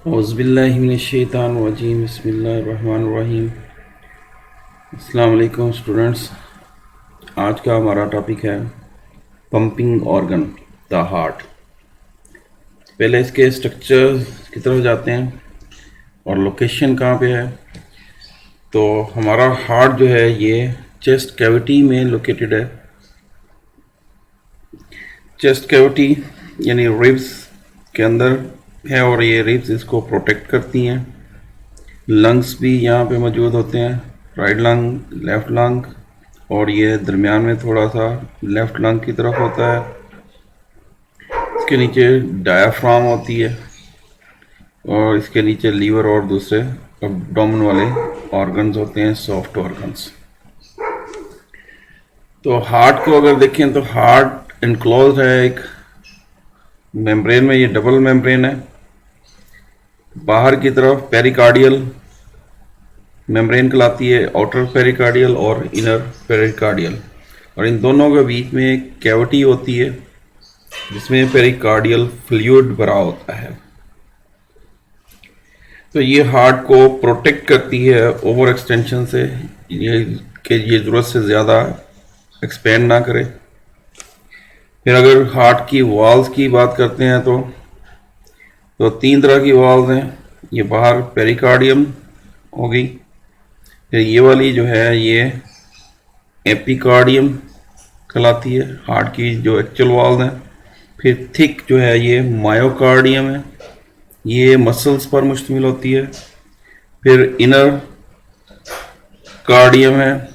औज़ुबिल्लाहिमिनश्शैतानिर्रजीम बिस्मिल्लाहिर्रहमानिर्रहीम। अस्सलाम वालेकुम स्टूडेंट्स। आज का हमारा टॉपिक है पंपिंग ऑर्गन द हार्ट। पहले इसके स्ट्रक्चर की तरफ जाते हैं और लोकेशन कहाँ पे है। तो हमारा हार्ट जो है ये चेस्ट कैविटी में लोकेटेड है। चेस्ट कैविटी यानी रिब्स के अंदर है और ये रिब्स इसको प्रोटेक्ट करती हैं। लंग्स भी यहाँ पे मौजूद होते हैं, राइट लंग, लेफ़्ट लंग, और ये दरमियान में थोड़ा सा लेफ़्ट लंग की तरफ होता है। इसके नीचे डायाफ्राम होती है और इसके नीचे लीवर और दूसरे एब्डोमेन वाले ऑर्गन्स होते हैं, सॉफ्ट ऑर्गन्स। तो हार्ट को अगर देखें तो हार्ट इनक्लोज है एक मेम्ब्रेन में। ये डबल मेम्ब्रेन है। बाहर की तरफ पेरिकार्डियल मेम्ब्रेन कहलाती है, आउटर पेरिकार्डियल और इनर पेरिकार्डियल, और इन दोनों के बीच में एक कैविटी होती है जिसमें पेरिकार्डियल फ्लूइड भरा होता है। तो ये हार्ट को प्रोटेक्ट करती है ओवर एक्सटेंशन से, ये ज़रूरत से ज़्यादा एक्सपेंड ना करे। फिर अगर हार्ट की वॉल्स की बात करते हैं तो तीन तरह की वॉल्स हैं। ये बाहर पेरिकार्डियम होगी, फिर ये वाली जो है ये एपिकार्डियम कहलाती है, हार्ट की जो एक्चुअल वॉल्स हैं। फिर थिक जो है ये मायोकार्डियम है, ये मसल्स पर मुश्तमिल होती है। फिर इनर कार्डियम है,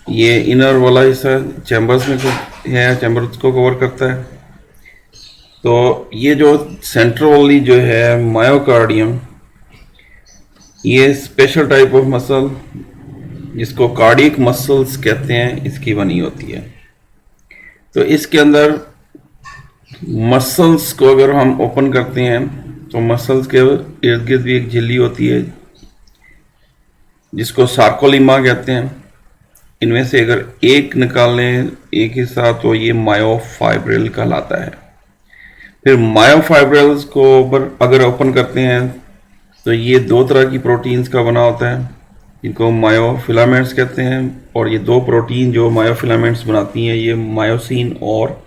ये इनर वाला हिस्सा चैम्बर्स में है, चैम्बर्स को कवर करता है। तो ये जो सेंटर वाली जो है मायोकार्डियम, ये स्पेशल टाइप ऑफ मसल जिसको कार्डियक मसल्स कहते हैं, इसकी बनी होती है। तो इसके अंदर मसल्स को अगर हम ओपन करते हैं तो मसल्स के इर्द गिर्द भी एक झिल्ली होती है जिसको सार्कोलिमा कहते हैं। इनमें से अगर एक निकाल लें एक हिस्सा तो ये मायोफाइब्रिल कहलाता है। फिर मायोफाइब्रिल्स को अगर ओपन करते हैं तो ये दो तरह की प्रोटीन्स का बना होता है जिनको मायोफिलामेंट्स कहते हैं, और ये दो प्रोटीन जो मायोफिलामेंट्स बनाती हैं ये मायोसिन और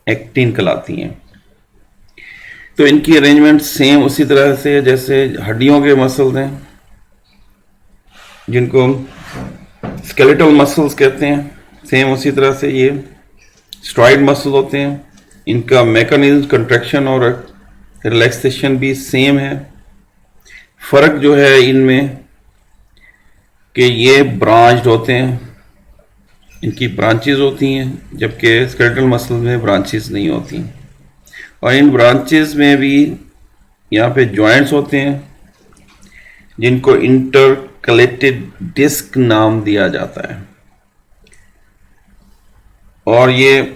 एक्टिन कहलाती हैं। तो इनकी अरेंजमेंट सेम उसी तरह से जैसे हड्डियों के मसल्स हैं जिनको स्केलेटल मसल्स कहते हैं, सेम उसी तरह से ये स्ट्राइड मसल होते हैं। इनका मैकेनिज्म कंट्रैक्शन और रिलैक्सेशन भी सेम है। फर्क जो है इनमें कि ये ब्रांच्ड होते हैं, इनकी ब्रांचेस होती हैं, जबकि स्केलेटल मसल में ब्रांचेस नहीं होती। और इन ब्रांचेस में भी यहाँ पे जॉइंट्स होते हैं जिनको इंटरकलेटेड डिस्क नाम दिया जाता है, और ये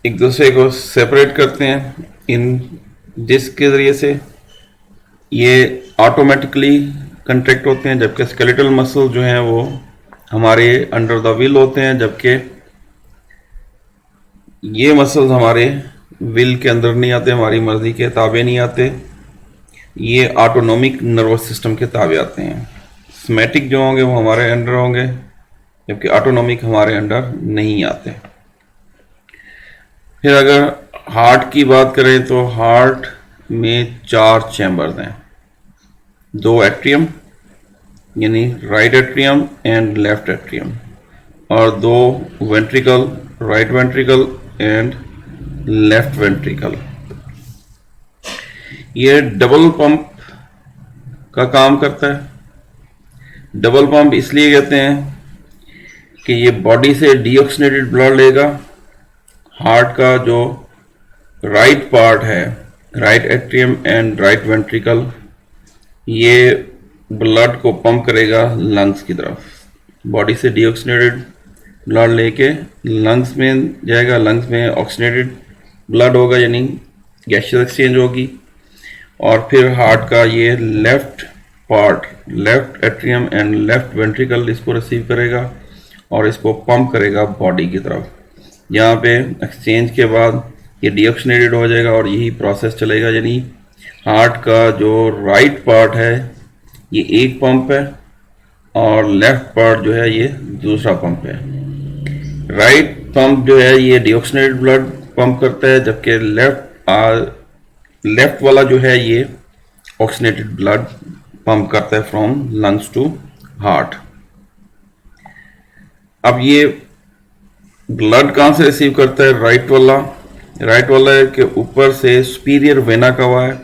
एक दूसरे को सेपरेट करते हैं इन डिस्क के ज़रिए से। ये ऑटोमेटिकली कंट्रैक्ट होते हैं, जबकि स्केलेटल मसल जो हैं वो हमारे अंडर द विल होते हैं, जबकि ये मसल्स हमारे विल के अंदर नहीं आते, हमारी मर्जी के ताबे नहीं आते। ये ऑटोनोमिक नर्वस सिस्टम के ताबे आते हैं। सोमैटिक जो होंगे वो हमारे अंडर होंगे, जबकि ऑटोनोमिक हमारे अंडर नहीं आते। फिर अगर हार्ट की बात करें तो हार्ट में चार चैम्बर्स हैं, दो एट्रियम यानी right atrium and left atrium, और दो ventricle, right ventricle and left ventricle. ये डबल पंप का काम करता है। डबल पंप इसलिए कहते हैं कि ये बॉडी से डीऑक्सीनेटेड ब्लड लेगा। हार्ट का जो राइट पार्ट है, right atrium and right ventricle, ये ब्लड को पंप करेगा लंग्स की तरफ। बॉडी से डीऑक्सीनेटेड ब्लड लेके लंग्स में जाएगा, लंग्स में ऑक्सीनेटेड ब्लड होगा यानी गैसेस एक्सचेंज होगी, और फिर हार्ट का ये left part, left atrium and left ventricle इसको रिसीव करेगा और इसको पंप करेगा बॉडी की तरफ। यहाँ पे एक्सचेंज के बाद ये डीऑक्सीनेटेड हो जाएगा और यही प्रोसेस चलेगा, यानी हार्ट का जो राइट पार्ट है ये एक पंप है और लेफ्ट पार्ट जो है ये दूसरा पंप है। राइट पंप जो है ये डीऑक्सीनेटेड ब्लड पंप करता है, जबकि लेफ्ट वाला जो है ये ऑक्सीनेटेड ब्लड पंप करता है फ्रॉम लंग्स टू हार्ट। अब ये ब्लड कहाँ से रिसीव करता है? राइट वाला के ऊपर से सुपीरियर वेना का हुआ है,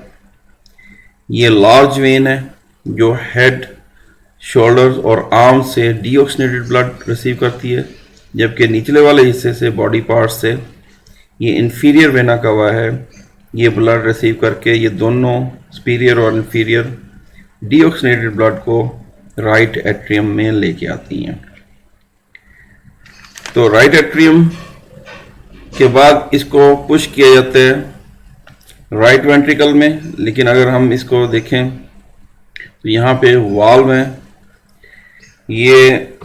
ये लार्ज वेन है जो हेड, शोल्डर्स और आर्म्स से डीऑक्सीनेटेड ब्लड रिसीव करती है, जबकि निचले वाले हिस्से से बॉडी पार्ट से ये इंफीरियर वेना का हुआ है, ये ब्लड रिसीव करके ये दोनों सुपीरियर और इंफीरियर डीऑक्सीनेटेड ब्लड को राइट एट्रियम में लेके आती हैं। तो राइट एट्रियम के बाद इसको पुश किया जाता है राइट वेंट्रिकल में। लेकिन अगर हम इसको देखें तो यहाँ पे वाल्व है, ये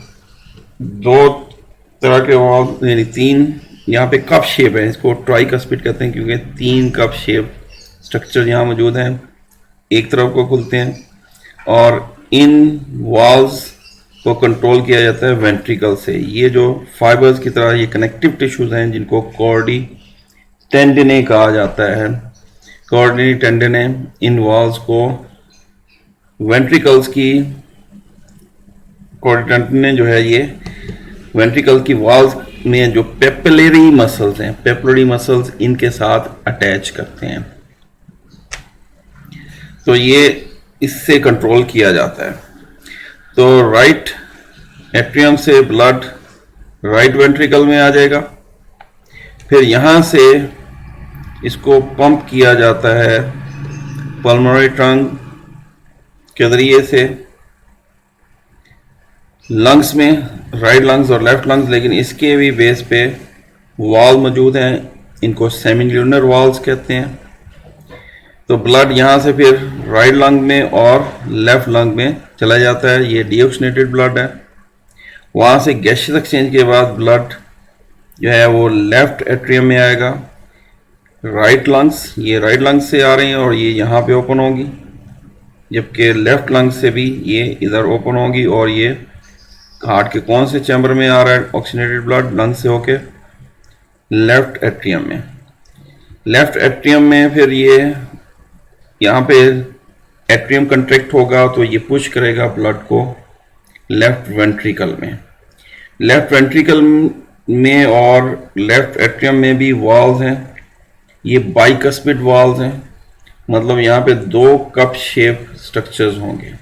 दो तरह के वाल्व यानी तीन, यहाँ पे कप शेप है, इसको ट्राइकस्पिड कहते हैं क्योंकि तीन कप शेप स्ट्रक्चर यहाँ मौजूद हैं, एक तरफ को खुलते हैं और इन वाल्व्स को कंट्रोल किया जाता है वेंट्रिकल से। ये जो फाइबर्स की तरह ये कनेक्टिव टिश्यूज हैं जिनको कॉर्डी टेंडिने कहा जाता है, कॉर्डी टेंडिने इन वाल्व्स को वेंट्रिकल्स की, कॉर्डी टेंडिने जो है ये वेंट्रिकल की वाल्व्स में जो पेपिलरी मसल्स हैं, पेपिलरी मसल्स इनके साथ अटैच करते हैं, तो ये इससे कंट्रोल किया जाता है। तो राइट एट्रियम से ब्लड राइट वेंट्रिकल में आ जाएगा, फिर यहाँ से इसको पंप किया जाता है पल्मोनरी ट्रंक के जरिए से लंग्स में, राइट लंग्स और लेफ्ट लंग्स, लेकिन इसके भी बेस पे वाल्व मौजूद हैं, इनको सेमिल्यूनर वाल्व्स कहते हैं। तो ब्लड यहाँ से फिर राइट लंग में और लेफ्ट लंग में चला जाता है, ये डीऑक्सीनेटेड ब्लड है। वहाँ से गैसियस एक्सचेंज के बाद ब्लड जो है वो लेफ्ट एट्रियम में आएगा, राइट लंग्स, ये राइट लंग्स से आ रही हैं और ये यहाँ पे ओपन होगी, जबकि लेफ्ट लंग्स से भी ये इधर ओपन होगी और ये हार्ट के कौन से चैम्बर में आ रहा है ऑक्सीनेटेड ब्लड? लंग से होके लेफ्ट एट्रियम में। लेफ्ट एट्रियम में फिर ये यहाँ पे एट्रियम कंट्रैक्ट होगा तो ये पुश करेगा ब्लड को लेफ्ट वेंट्रिकल में। लेफ्ट वेंट्रिकल में और लेफ्ट एट्रियम में भी वाल्व्स हैं, ये बाइकस्पिड वाल्व्स हैं, मतलब यहाँ पे दो कप शेप स्ट्रक्चर्स होंगे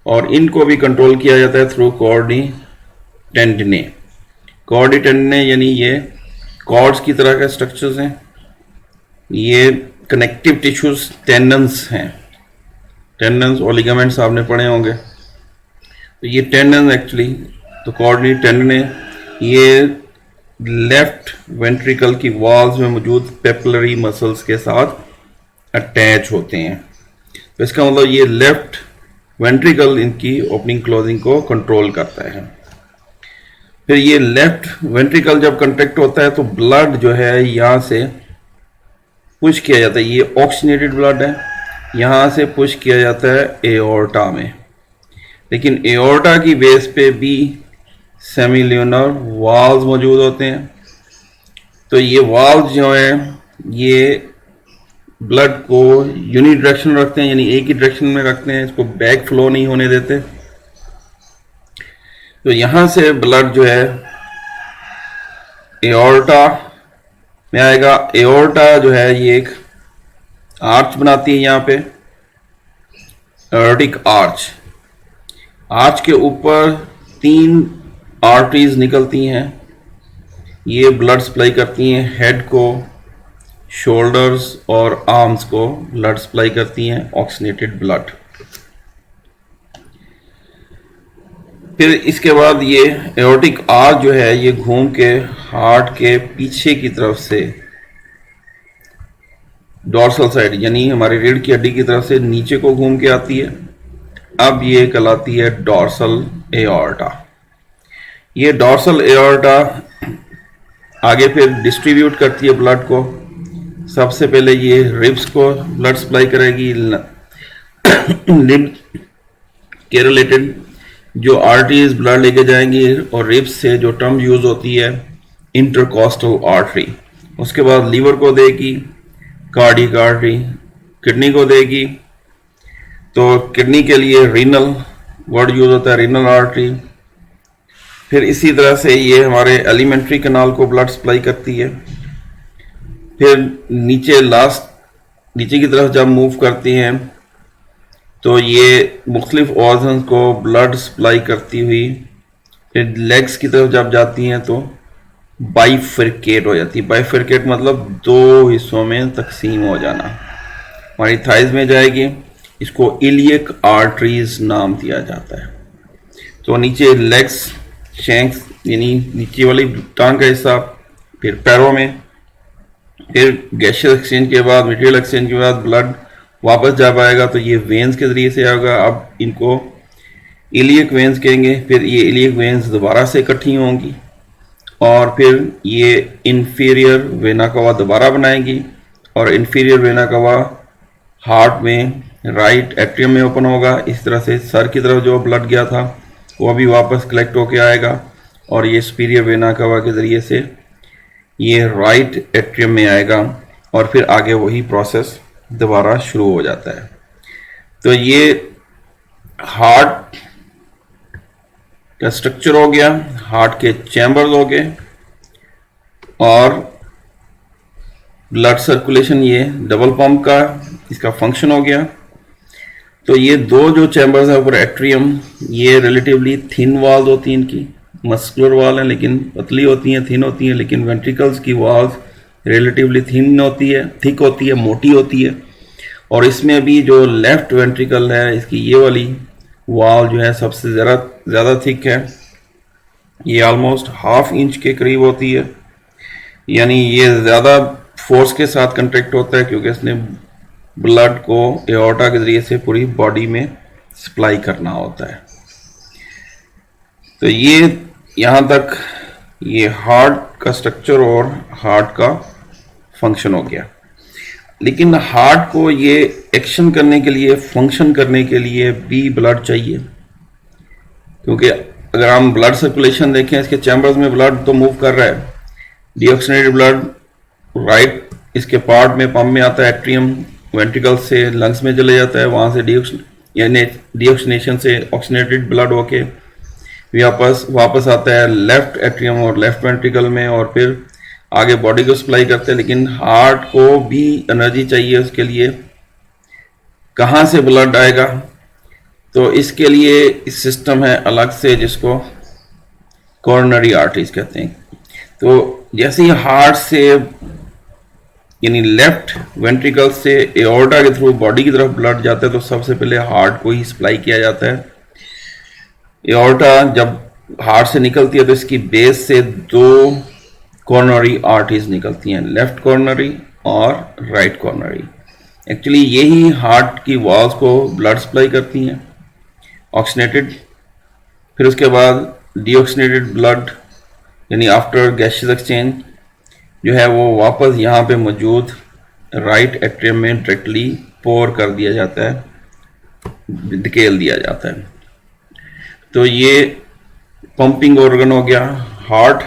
और इनको भी कंट्रोल किया जाता है थ्रू कॉर्डी टेंडिने। कॉर्डी टेंडिने यानी ये कॉर्ड्स की तरह के स्ट्रक्चर्स हैं, ये कनेक्टिव टिश्यूज टेंडन्स हैं, टेंडन्स और लिगामेंट्स आपने पढ़े होंगे, तो ये टेंडन्स एक्चुअली, तो कॉर्डी टेंडिने ये लेफ्ट वेंट्रिकल की वॉल्स में मौजूद पेपिलरी मसल्स के साथ अटैच होते हैं। तो इसका मतलब ये लेफ्ट वेंट्रिकल इनकी ओपनिंग क्लोजिंग को कंट्रोल करता है। फिर ये लेफ्ट वेंट्रिकल जब कंट्रैक्ट होता है तो ब्लड जो है यहाँ से पुश किया जाता है, ये ऑक्सीनेटेड ब्लड है, यहाँ से पुश किया जाता है एओर्टा में। लेकिन एओर्टा की बेस पे भी सेमिल्यूनर वाल्व्स मौजूद होते हैं, तो ये वाल्व्स जो है ये ब्लड को यूनिडायरेक्शन रखते हैं, यानी एक ही डायरेक्शन में रखते हैं, इसको बैक फ्लो नहीं होने देते। तो यहाँ से ब्लड जो है एओर्टा में आएगा। एओर्टा जो है ये एक आर्च बनाती है, यहाँ पे एओर्टिक आर्च, आर्च के ऊपर 3 आर्टरीज निकलती हैं, ये ब्लड सप्लाई करती हैं हेड को, शोल्डर्स और आर्म्स को ब्लड सप्लाई करती हैं ऑक्सीनेटेड ब्लड। फिर इसके बाद ये एओर्टिक आर्च जो है ये घूम के हार्ट के पीछे की तरफ से डॉर्सल साइड यानी हमारे रीढ़ की हड्डी की तरफ से नीचे को घूम के आती है। अब ये कहलाती है डॉर्सल एओर्टा। ये डॉर्सल एओर्टा आगे फिर डिस्ट्रीब्यूट करती है ब्लड को सबसे पहले ये रिब्स को ब्लड सप्लाई करेगी। रिब के रिलेटेड जो आर्टरीज ब्लड लेके जाएंगी, और रिब्स से जो टर्म यूज होती है इंटरकॉस्टल आर्टरी। उसके बाद लीवर को देगी कार्डियक आर्टरी, किडनी को देगी, तो किडनी के लिए रीनल वर्ड यूज होता है, रीनल आर्टरी। फिर इसी तरह से ये हमारे एलिमेंट्री कैनाल को ब्लड सप्लाई करती है। फिर नीचे की तरफ जब मूव करती हैं तो ये मुख्तलिफ ऑर्गन को ब्लड सप्लाई करती हुई फिर लेग्स की तरफ जब जाती हैं तो बाइफरकेट हो जाती है। बाइफरकेट मतलब दो हिस्सों में तकसीम हो जाना। हमारी थाइज में जाएगी, इसको इलियक आर्टरीज नाम दिया जाता है। तो नीचे लेग्स, शैंक्स यानी नीचे वाली टांग का हिस्सा, फिर पैरों में, फिर गैशियस एक्सचेंज के बाद, मटेरियल एक्सचेंज के बाद ब्लड वापस जा पाएगा तो ये वेन्स के जरिए से आएगा। अब इनको इलियक वेन्स कहेंगे। फिर ये इलियक वेन्स दोबारा से इकट्ठी होंगी और फिर ये इंफीरियर वेना कवा दोबारा बनाएंगी, और इंफीरियर वेना कवा हार्ट में राइट एट्रियम में ओपन होगा। इस तरह से सर की तरफ जो ब्लड गया था वो अभी वापस कलेक्ट होके आएगा, और ये सुपीरियर वेना कवा के ज़रिए से ये राइट एट्रियम में आएगा, और फिर आगे वही प्रोसेस दोबारा शुरू हो जाता है। तो ये हार्ट का स्ट्रक्चर हो गया, हार्ट के चैम्बर्स हो गए, और ब्लड सर्कुलेशन ये डबल पंप का इसका फंक्शन हो गया। तो ये दो जो चैम्बर्स है ऊपर एट्रियम, ये रिलेटिवली थिन वॉल्स होती हैं, इनकी मस्कुलर वॉल है लेकिन पतली होती हैं, थिन होती हैं। लेकिन वेंट्रिकल्स की वॉल्स रिलेटिवली थिन होती है, थिक होती है, मोटी होती है। और इसमें भी जो लेफ्ट वेंट्रिकल है, इसकी ये वाली वॉल जो है सबसे ज़्यादा थिक है। ये ऑलमोस्ट ½ इंच के करीब होती है, यानी ये ज़्यादा फोर्स के साथ कंट्रैक्ट होता है क्योंकि इसने ब्लड को एओर्टा के ज़रिए से पूरी बॉडी में सप्लाई करना होता है। तो ये यहाँ तक ये हार्ट का स्ट्रक्चर और हार्ट का फंक्शन हो गया। लेकिन हार्ट को ये एक्शन करने के लिए, फंक्शन करने के लिए भी ब्लड चाहिए, क्योंकि अगर हम ब्लड सर्कुलेशन देखें, इसके चैम्बर्स में ब्लड तो मूव कर रहा है। डीऑक्सीनेटेड ब्लड राइट इसके पार्ट में पंप में आता है, एट्रियम वेंट्रिकल से लंग्स में चले जाता है, वहाँ से डीऑक्सीनेशन से ऑक्सीनेटेड ब्लड होके वापस आता है लेफ्ट एट्रियम और लेफ्ट वेंट्रिकल में, और फिर आगे बॉडी को सप्लाई करते हैं। लेकिन हार्ट को भी एनर्जी चाहिए, उसके लिए कहाँ से ब्लड आएगा? तो इसके लिए इस सिस्टम है अलग से जिसको कॉर्नरी आर्टरीज कहते हैं। तो जैसे ही हार्ट से यानी लेफ्ट वेंट्रिकल से एओर्टा के थ्रू बॉडी की तरफ ब्लड जाता है तो सबसे पहले हार्ट को ही सप्लाई किया जाता है। एओर्टा जब हार्ट से निकलती है तो इसकी बेस से दो कॉर्नरी आर्टरीज निकलती हैं, लेफ्ट कॉर्नरी और राइट कॉर्नरी। एक्चुअली यही हार्ट की वॉल्स को ब्लड सप्लाई करती हैं, ऑक्सीनेटेड। फिर उसके बाद डीऑक्सीनेटेड ब्लड यानी आफ्टर गैशियस एक्सचेंज जो है वो वापस यहाँ पे मौजूद राइट एट्रियम में डायरेक्टली पोर कर दिया जाता है, धकेल दिया जाता है। तो ये पंपिंग ऑर्गन हो गया हार्ट।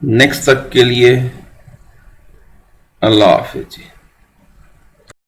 नेक्स्ट तक के लिए अल्लाह हाफिज।